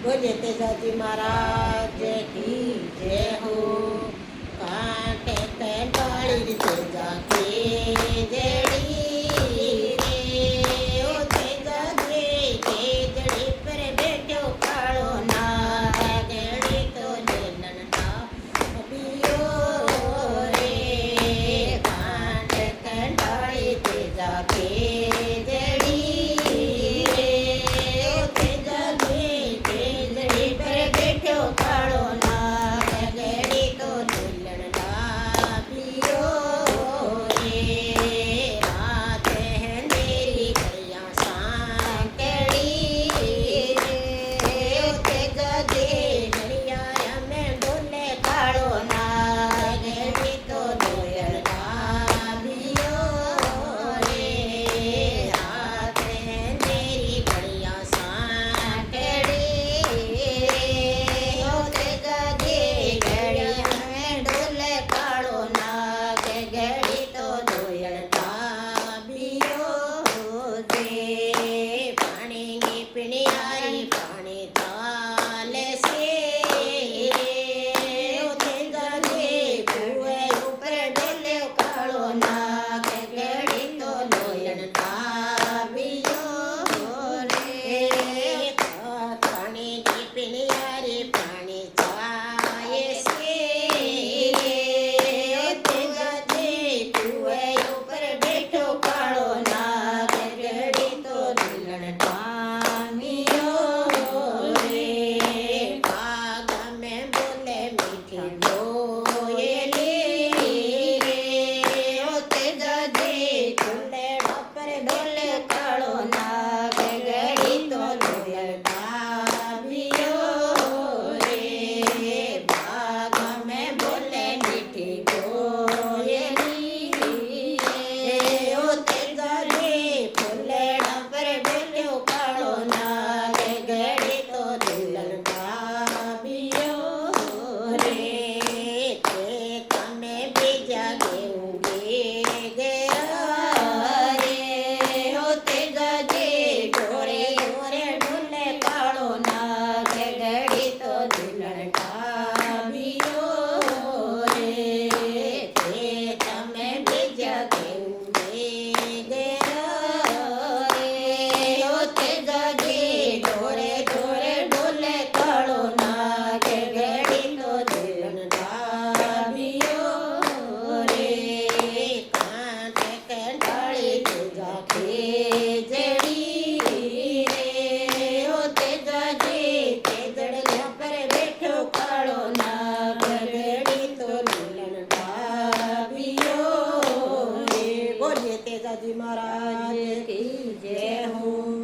बोले तेजाजी महाराज की जय हो। कांटे पे डाली तेजा की जड़ी रे, ओ तेजा के जड़ी पर बैठो कालो नागड़ी तो लेलन का पियो रे। कांटे पे डाली तेजा के जड़ी रे, ओ तेजा के जड़ी पर बैठो कालो नागड़ी तो लेलन का पियो रे। रात है मेरी गैया सांकड़ी रे, ओ तेजा के गैया में डोले कालो नागड़ी तो लेलन का पियो रे। रात है मेरी गैया सांकड़ी रे, ओ तेजा के गैया में डोले कालो नागड़ी तो लेलन का पियो रे। पानी की पिणियारी पानी ताले से रे, ओ तेजा के कुए ऊपर डोले कालो नागड़ी तो लेलन का पियो रे। पानी की पिणियारी पानी चाहे से रे, ओ तेजा के कुए ऊपर बैठो कालो नागड़ी तो लेलन का पियो रे। बाग में बोले मीठी कोयली रे, ओ तेजा के कुंडे पर डोले कालो नागड़ी तो लेलन का पियो रे। बाग में बोले मीठी कोयली रे, ओ तेजा के फूले पर बैठो कालो नागड़ी तो लेलन का पियो रे। खेत में बीजा गेहूं गया रे, ओ तेजा के ढोरे ढोरे ढोले कालो नागड़ी तो लेलन का पियो रे। खेत में बीजा गेहूं गया रे, ओ तेजा के ढोरे ढोरे ढोले कालो नागड़ी तो लेलन का पियो रे। कांटे के डाली तेजा के जड़ी रे, ओ तेजा के जड़िया पर बैठो कालो नागड़ी तो लेलन का पियो रे। बोलिए तेजाजी महाराज की जय हो।